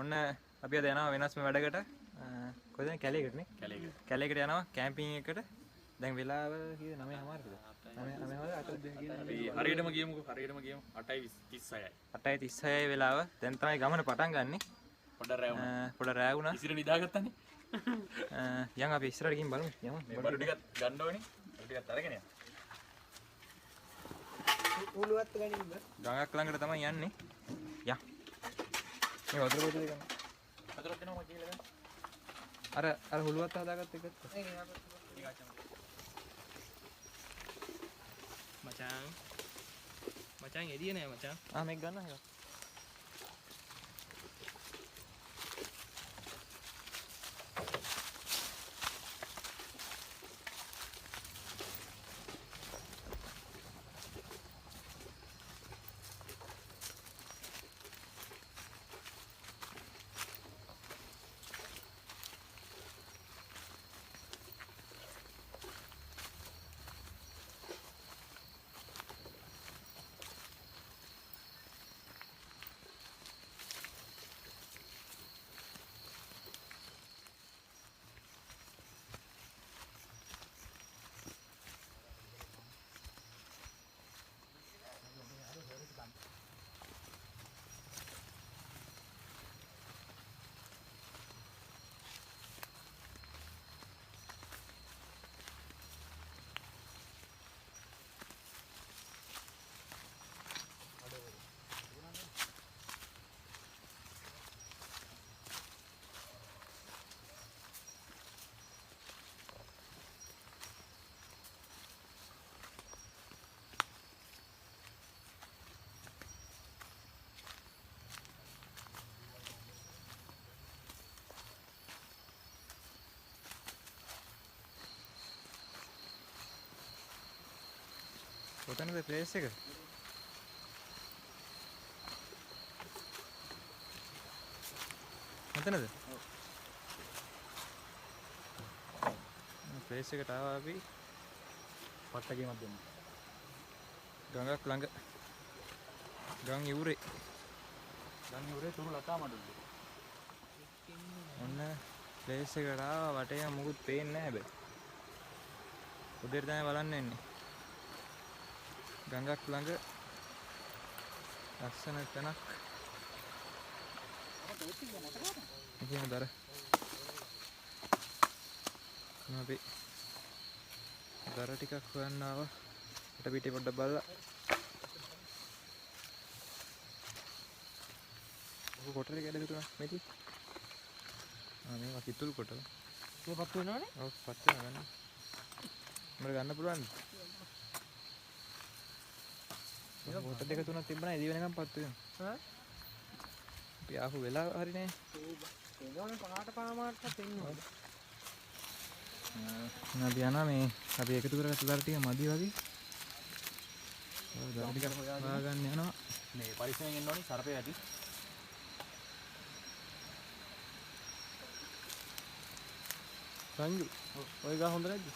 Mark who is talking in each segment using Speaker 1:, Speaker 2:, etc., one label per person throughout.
Speaker 1: ඔන්න අපි අද යනවා වෙනස්ම වැඩකට. කොහෙද කැලේකට නේ? කැලේකට යනවා කැම්පින් එකකට. දැන් වෙලාව කීයද 9:00ද? 9:00
Speaker 2: අපි හරියටම ගියමුකෝ. 8:36යි.
Speaker 1: 8:36යි වෙලාව. දැන් තමයි ගමන පටන් ගන්නෙ. පොඩ රෑ වුණා.
Speaker 2: ඉතින් නිදාගත්තනේ.
Speaker 1: යන් අපි ඉස්සරහට ගිහින් බලමු. යමු.
Speaker 2: මේ බඩු ටිකත් ගන්න ඕනේ. බඩු ටිකත් අරගෙන යන්න.
Speaker 3: උළුවත් ගනින්න බෑ.
Speaker 1: ගඟක් ළඟට තමයි යන්නේ. යන්. මේ වතුර බෝතලේ ගන්න.
Speaker 2: වතුරක් දෙනවා මම කියලා ගන්න.
Speaker 1: අර හුලුවත් හදාගත්ත එකත්.
Speaker 3: මචං එළිය නෑ මචං.
Speaker 1: මේක ගන්න එක. කොතනද ප්ලේස් එක? මෙතනද? ඔව්. ප්ලේස් එකට ආවා අපි.
Speaker 2: පට්ටකේමක් දෙන්න.
Speaker 1: ගඟක් ළඟ. ගම් යූරේ.
Speaker 2: තුරු ලතා මඩුල්ලේ.
Speaker 1: ඔන්න ප්ලේස් එකට ආවා වටේ මොකුත් පේන්නේ නැහැ හැබැයි. උඩට තමයි බලන්න එන්නේ. ගඟක් ළඟ ලස්සන තැනක්. ඉතින් දර. අපි දර ටිකක් හොයන්න ආවා. ඊට පිටේ පොඩ්ඩක් බලලා. ඔක කොටරේ කැඩලා තුනක් මෙති. මේවා කිතුල් කොටල.
Speaker 3: මේ පත්තු වෙනවනේ?
Speaker 1: ඔව් පත්තු වෙනවා. මම ගන්න පුළුවන්ද? බෝත දෙක තුනක් තිබ්බනා ඉදි වෙනකම් පත්තු වෙනවා. අපි ආපු වෙලාව හරිනේ.
Speaker 3: ඒගොල්ලෝ පහට පාමාටත් එන්නේ.
Speaker 1: අපි යනවා මේ අපි එකතු කරගත්ත දර ටික මදි වගේ. ඔය දර ටික හොයාගන්න යනවා.
Speaker 2: මේ පරිස්සමෙන් එන්න ඕනේ සර්පේ ඇති.
Speaker 1: සංජු ඔය ගා හොඳ නැද්ද?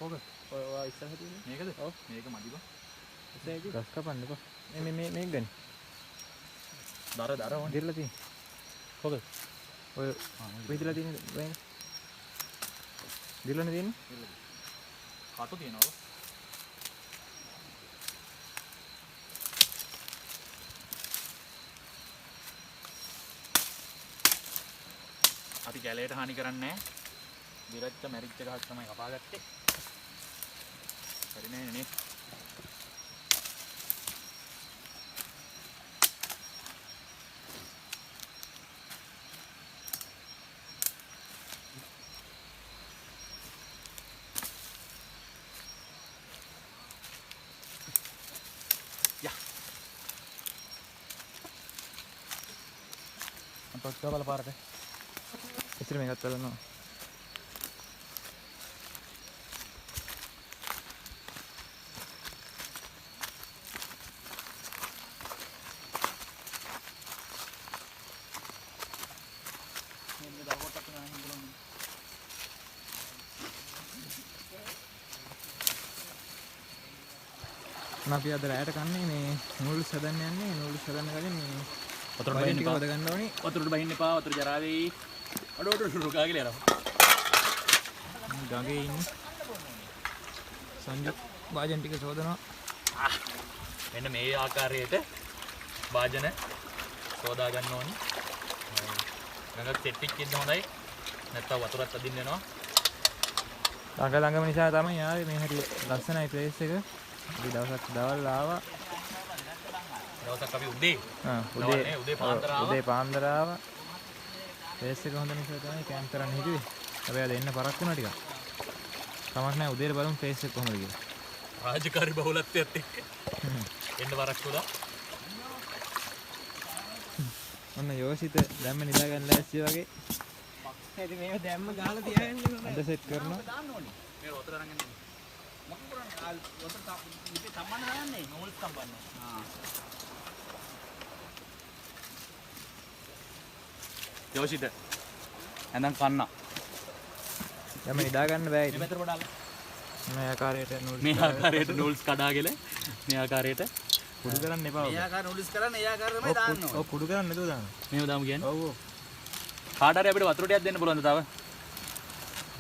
Speaker 2: ඕක.
Speaker 1: ඔය ඉස්සරහ තියෙන්නේ.
Speaker 2: මේකද? ඔව්. මේක මදි බං.
Speaker 1: ගස් කපන්න එපා. මේක ගන්න.
Speaker 2: දර වань.
Speaker 1: දිරලා තියෙන.
Speaker 2: ඕකද?
Speaker 1: ඔය විදිලා තියෙන වෙන. දිරලානේ තියෙන්නේ.
Speaker 2: කටු තියනවද? අපි කැලේට හානි කරන්නේ නැහැ. දිරච්ච මැරිච්ච ගහක් තමයි කපාගත්තේ. හරි නේද නේ? අපත් බල පාරට.
Speaker 1: ඉතින් මේකත් බලනවා. අපි අද රැයට කන්නේ මේ නූඩල්ස් හදන්න යන්නේ. නූඩල්ස් හදන්න කලින් මේ
Speaker 2: වතුරට
Speaker 1: වතුර
Speaker 2: බහින්න
Speaker 1: ටික
Speaker 2: එපා.
Speaker 1: හොද ගන්න ඕනි.
Speaker 2: වතුරට බහින්න එපා. වතුර ජරා වෙයි. අඩ රුකා කියලා යනවා.
Speaker 1: ගඟේ ඉන්න සංජු වාජන් ටික සෝදනවා.
Speaker 2: මෙන්න මේ ආකාරයට වාජන සෝදා ගන්න ඕනි. ගඟක් සෙට් එකක් ඉන්න හොඳයි. නැත්තම් වතුරත් අදින්න වෙනවා.
Speaker 1: ළඟම නිසා තමයි ආවේ මේ හැටි ලස්සනයි ප්ලේස් එක. අපි දවසක් දවල් ආවා.
Speaker 2: දවසක් අපි උදේ උදේ
Speaker 1: පාන්දර ආවා. ප්ලේස් එක හොඳ නිසා තමයි කැම්ප් කරන්න හිතුවේ. හැබැයි අද එන්න පරක් වුණා ටිකක්. කමක් නැහැ උදේට බලමු ප්ලේස් එක කොහොමද කියලා.
Speaker 2: රාජකාරී බහුලත්වයත් එක්ක එන්න වරක් වුණා.
Speaker 1: ඔන්න යෝසිත දැම්ම නිදා ගන්න ලෑස්ති වගේ.
Speaker 3: ඉතින් මේක දැම්ම ගහලා තියාගන්න ඕනේ.
Speaker 1: අද සෙට් කරනවා.
Speaker 2: මේ වතුර අරන් යන්න. මොකක් කරන්නේ? වතුර ඉතින් සම්බන්ධ කරන්නේ නෝල්ස් සම්බන්ධ. යෝෂිත ඇඳන් කන්න.
Speaker 1: දැම්ම නිදා ගන්න බෑ ඉතින්.
Speaker 2: මෙතන පොඩාලා.
Speaker 1: මේ ආකාරයට
Speaker 2: මේ ආකාරයට නූල්ස් කඩාගෙන මේ ආකාරයට
Speaker 1: කුඩු කරන්න එපා.
Speaker 3: මේ ආකාර නූඩල්ස් කරන්න ඒ ආකාරෙම දාන්න ඕනේ.
Speaker 1: ඔව් කුඩු කරන්න නේද දාන්න.
Speaker 2: මේව දාමු කියන්නේ.
Speaker 1: ඔව් ඔව්.
Speaker 2: කාට හරි අපිට වතුර ටිකක් දෙන්න පුළුවන්ද තව?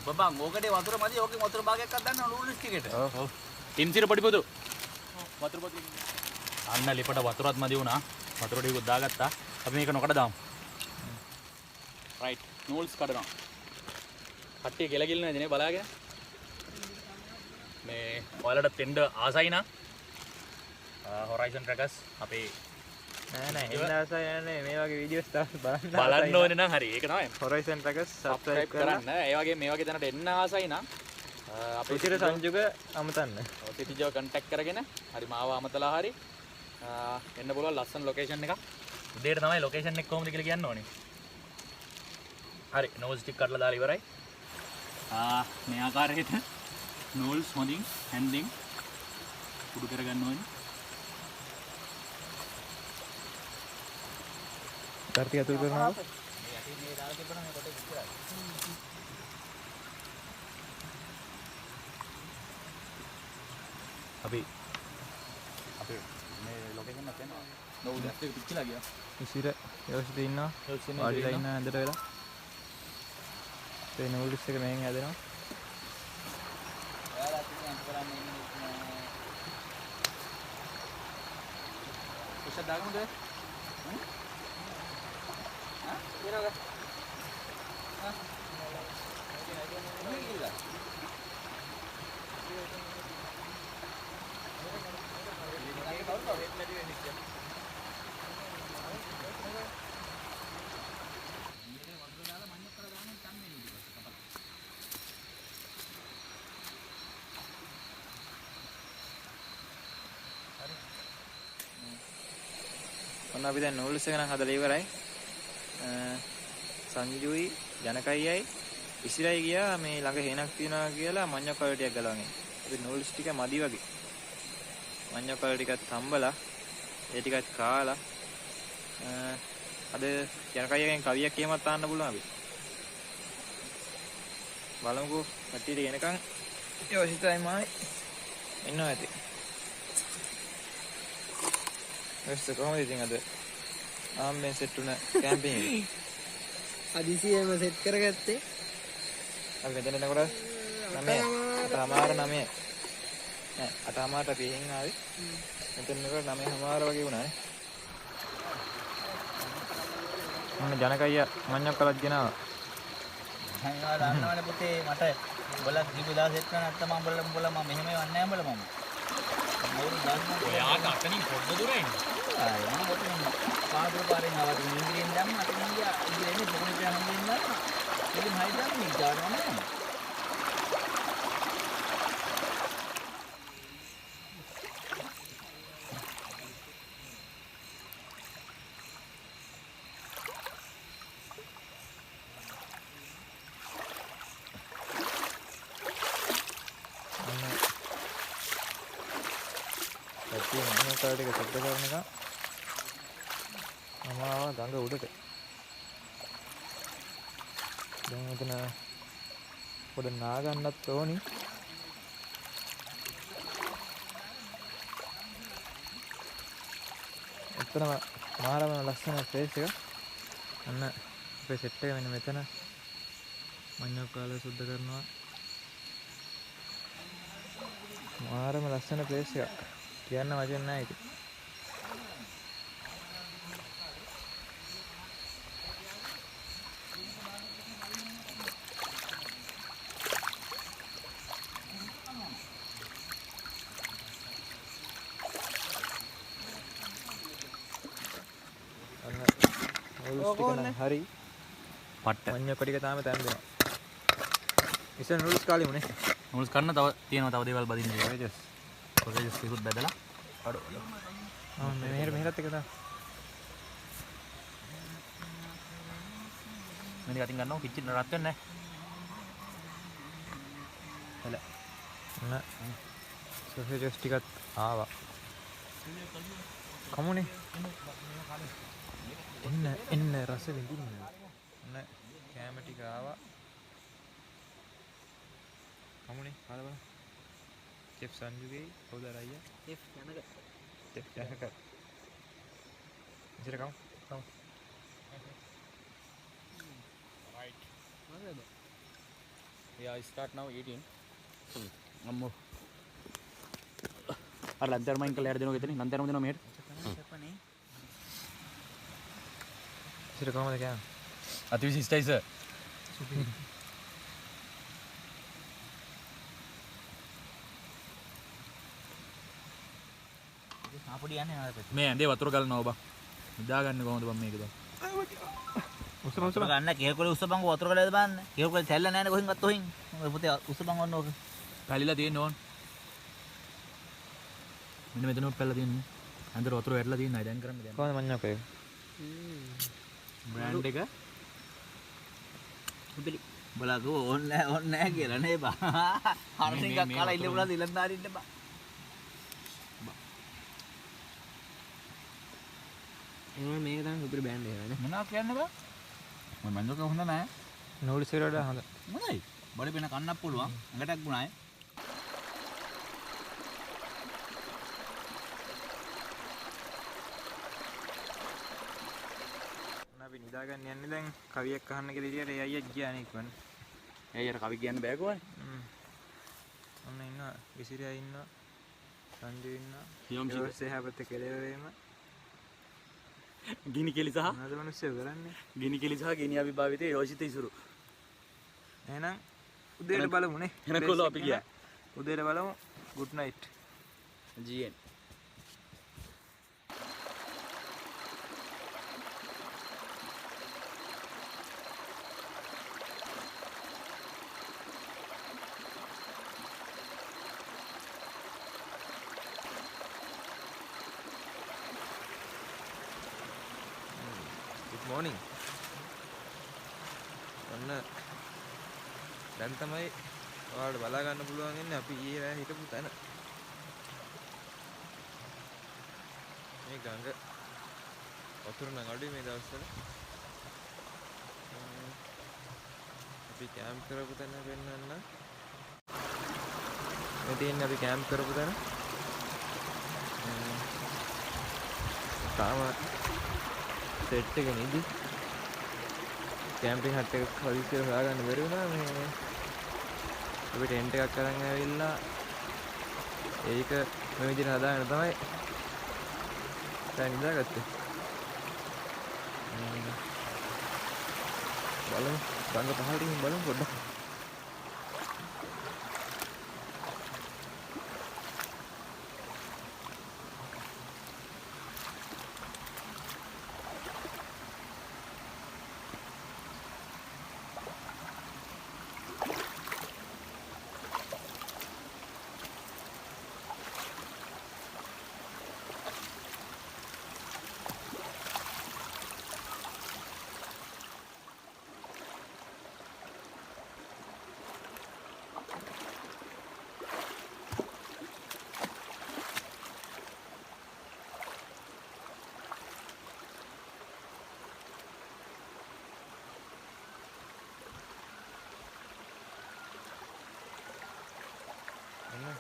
Speaker 3: බබා ඕකේ වතුර මදි. ඕකේ වතුර භාගයක් ගන්න නූඩල්ස් ටිකට.
Speaker 2: ඔව්. ඉම්සිර පොඩි පොදු. වතුර පොදු. අන්න ලිපට වතුරත් මදි වුණා. වතුර ටිකක් දාගත්තා. අපි මේක නොකඩ දාමු. රයිට්. නූල්ස් කඩනවා. කට්ටිය කියලා ගිල්න නේද නේ බලාගෙන. මේ ඔයාලට තෙන්ඩ ආසයි නම් හොරයිසන් ට්‍රැකර්ස් අපේ
Speaker 1: නෑ එන්න ආසයි නෑ මේ වගේ වීඩියෝස් තමයි
Speaker 2: බලන්න ඕනේ නම් හරි ඒක තමයි
Speaker 1: Horizon Trackers
Speaker 2: සබ්ස්ක්‍රයිබ් කරන්න. ඒ වගේ මේ වගේ තැනට එන්න ආසයි නම් අපේ
Speaker 1: උචිත සංජුක අමතන්න.
Speaker 2: සිටිජෝ කන්ටැක්ට් කරගෙන හරි මාව අමතලා හරි එන්න පුළුවන් ලස්සන ලොකේෂන් එකක්. උදේට තමයි ලොකේෂන් එක කොහොමද කියලා කියන්න ඕනේ. හරි නෝස් ටික කඩලා දාලා ඉවරයි. මේ ආකාරයට නෝල්ස් හොඳින් හැන්ඩින් කුඩු කරගන්න ඕනේ.
Speaker 1: ටර්ටි අතුල් කරනවා.
Speaker 2: අපි මේ ලොකේෂන් එකක් යනවා. නෝ දැක්ක පිච්චිලා ගියා.
Speaker 1: ඉසිර යෝසිත ඉන්නවා. වාඩිලා ඉන්න ඇඳට වෙලා. ඒ නූඩල්ස් එක මෙහෙන් හැදෙනවා.
Speaker 2: Pusat dagang deh. Hah? Kira enggak? Hah? Ini gila.
Speaker 1: ඔන්න අපි දැන් නූඩල්ස් එක නම් හදලා ඉවරයි. සංජුයි ජනකයියයි ඉසිරයි ගියා මේ ළඟ හේනක් තියනවා කියලා මඤ්ඤොක් කල ටිකක් ගලවගෙන. අපි නූඩල්ස් ටික මදි වගේ. මඤ්ඤොක් කල ටිකක් තම්බලා ඒ ටිකත් කාලා අද ජනකයියගෙන් කවියක් කියමත් ආන්න පුළුවන් අපි. බලමුකෝ කට්ටියට එනකන් යෝසිතයි මායි එන්නවා ඇති. වෙස්ස කොහොමද ඉතින් අද ආම්මෙන් සෙට් වුණ කැම්පින් එක?
Speaker 3: අදිසියෙම සෙට් කරගත්තේ.
Speaker 1: අපි මෙතන එනකොට 9:00 නෑ 8:00 අපි එහෙන් ආවේ. මෙතන එනකොට 9:00 වගේ වුණා නේ. මොන ජනකయ్య මඤ්ඤොක් කලක් ගෙනාවා.
Speaker 3: අයියා දන්නවනේ පුතේ මට උඹලා දීපු දා සෙට් කරන නැත්නම් උඹලා මම මෙහෙම යන්නේ නැහැ උඹලා මම. මොකද දන්නවද?
Speaker 2: ඔයාට අතනින් පොඩ්ඩ දුර එන්න.
Speaker 3: ආ මම ඔතන පාදුර පාරෙන් ආවත් ඉංග්‍රීසියෙන් දැම්ම අතන ගියා ඉංග්‍රීසියෙන් පොකෙට් එක හම්බෙන්න ගත්තා. ඉතින් හයි දැම්ම ඉස්සරහම නෑ.
Speaker 1: ඇත්තටම මඤ්ඤොක් කල ටික සෙට් කරන එක අමාව ගඟ උඩට. දැන් මෙතන පොඩ නා ගන්නත් ඕනි. ඇත්තටම මාරම ලස්සන ප්ලේස් එක. අන්න අපේ සෙට් එක මෙන්න මෙතන. මඤ්ඤොක් කාලේ සුද්ධ කරනවා. මාරම ලස්සන ප්ලේස් එකක්. කියන්න වචන නැහැ ඉතින්. හරි
Speaker 2: පට්ට
Speaker 1: මඤ්ඤොක් ටික තාම තැන් දෙනවා. ඉතින් නූඩල්ස් කාලේ මුනේ.
Speaker 2: නූඩල්ස් කන්න තව තියෙනවා තව දේවල් බදින්න.
Speaker 1: වෙජස්.
Speaker 2: කොරේජස් ටිකුත් බදලා. අඩෝ.
Speaker 1: මෙහෙරත් එක තමයි.
Speaker 2: මෙන්න කටින් ගන්නවා කිච්චින් රත් වෙන්නේ නැහැ.
Speaker 1: හල. සොසේජස් ටිකත් ආවා. කමුනේ. එන්න රස විඳින්න. ඔන්න කැම ටික ආවා. කමුනේ කාලා බලන්න. චෙෆ් සංජුගේ කවුද අයියා?
Speaker 3: චෙෆ් යනක.
Speaker 1: චෙෆ් යනක. ඉතින් කමු.
Speaker 2: Right. Yeah, I start now eating. අම්මෝ. අර ලන්තර් මයින් කළා දෙනවා ගෙතනේ ලන්තරම දෙනවා මෙහෙට.
Speaker 3: චෙපනේ.
Speaker 1: ඉතින් කොහමද කෑම?
Speaker 2: අතිවිශිෂ්ටයි සර්.
Speaker 3: ආපොඩි යන්නේ නාද පැත්ත.
Speaker 2: මේ ඇඳේ වතුර ගලනවා බං. නිදාගන්නේ කොහොමද බං මේක දැන්?
Speaker 3: උස්සපන් ගන්න කේකොලේ උස්සපන් වතුර කලද බලන්න. කේකොලේ තැල්ල නැහැ නේ කොහෙන් ගත්ත කොහෙන්. ඔය පුතේ උස්සපන් ඔන්න ඕක.
Speaker 2: පැලිලා තියෙන්න ඕන. මෙන්න මෙතන පැලලා තියෙන්නේ. අnder වතුර වැටලා තියෙනයි දැන් කරන්නේ දැන්.
Speaker 1: කොහොමද මඤ්ඤොක් එක?
Speaker 2: බ්‍රෑන්ඩ් එක
Speaker 3: උබලි. බලකෝ ඕන්නේ නැහැ කියලා නේ බා. හරින් එකක් කාලා ඉල්ල පුළාද ඉලන්දාරින්න බා. මේක තමයි සුපිරි බෑන්ඩ් එක නේ.
Speaker 2: මොනවා කියන්නේ බා? මම මන්දක හොඳ නැහැ.
Speaker 1: නූඩල්ස් වල වඩා හොඳ.
Speaker 3: මොනයි? බඩ පෙන කන්නක් පුළුවන්. ඇඟටක් ගුණායි.
Speaker 1: අපි නිදාගන්න යන්නේ දැන් කවියක් අහන්න කියලා ඉතින් ඒ අයියා ගියා නේ ඉක්මන.
Speaker 2: ඇයි අර කවි කියන්න බෑ කොහොමද?
Speaker 1: ඔන්න ඉන්නවා විසිරියා ඉන්නවා. සංජු ඉන්නවා.
Speaker 2: යොම්චි.
Speaker 1: ඊට හැපත කෙලෙවෙම.
Speaker 2: ගිනි කෙලි සහ
Speaker 1: මොනවද මිනිස්සු කරන්නේ?
Speaker 2: ගිනි කෙලි සහ ගිනි අභිභාවිතේ යෝෂිත ඉසුරු.
Speaker 1: එහෙනම් උදේට බලමුනේ.
Speaker 2: එහෙනම් කොහොමද අපි ගියා?
Speaker 1: උදේට බලමු. good night.
Speaker 2: GN.
Speaker 1: good morning. ඔන්න දැන් තමයි ඔයාලට බලා ගන්න පුළුවන් ඉන්නේ අපි ඊයේ රෑ හිටපු තැන. මේ ගඟ වතුර නම් අඩුයි මේ දවස්වල. අපි කැම්ප් කරපු තැන පෙන්නන්න. මේ තියෙන්නේ අපි කැම්ප් කරපු තැන. තාම සෙට් එක නෙදි. කැම්පින් හට් එකක් හදිස්සියට හොයාගන්න බැරි වුණා මේ. අපි ටෙන්ට් එකක් අරන් ඇවිල්ලා ඒක මේ විදිහට හදාගෙන තමයි දැන් නිදාගත්තේ. බලමු ගඟ පහළට ගිහින් බලමු පොඩ්ඩක්. එන්න.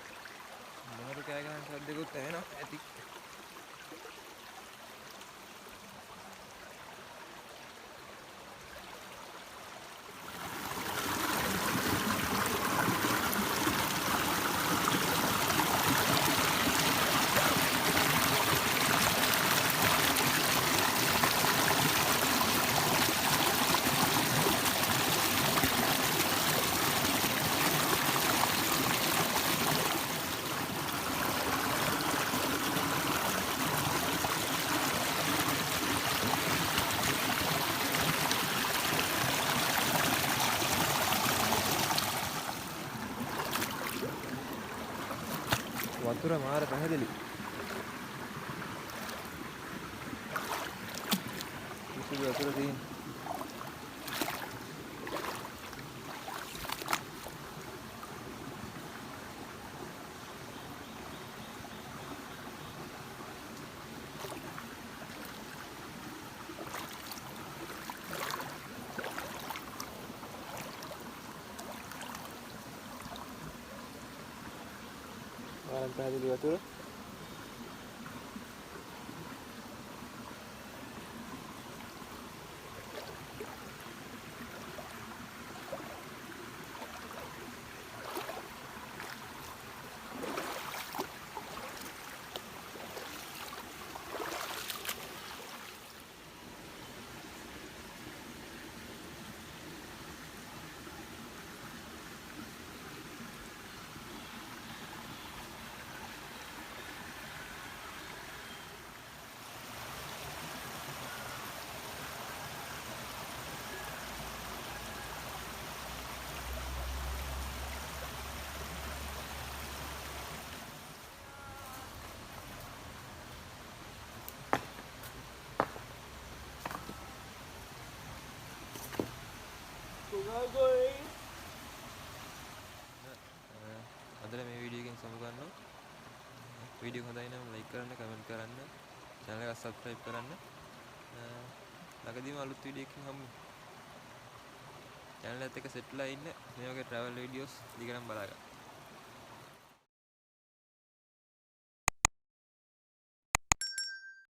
Speaker 1: මොනවද කෑ ගහන සද්දෙකුත් ඇහෙනවා ඇති. වතුර මාර පැහැදිලි. කිසිදු වතුර තියෙන. මාර පැහැදිලි වතුර. අදට මේ වීඩියෝ එකෙන් සමු ගන්නවා. වීඩියෝ හොඳයි නම් ලයික් කරන්න, කමෙන්ට් කරන්න, channel එක subscribe කරන්න. ළඟදීම අලුත් වීඩියෝ එකකින් හමු. channel එකත් එක්ක set වෙලා ඉන්න මේ වගේ travel videos දිගටම බලාගන්න.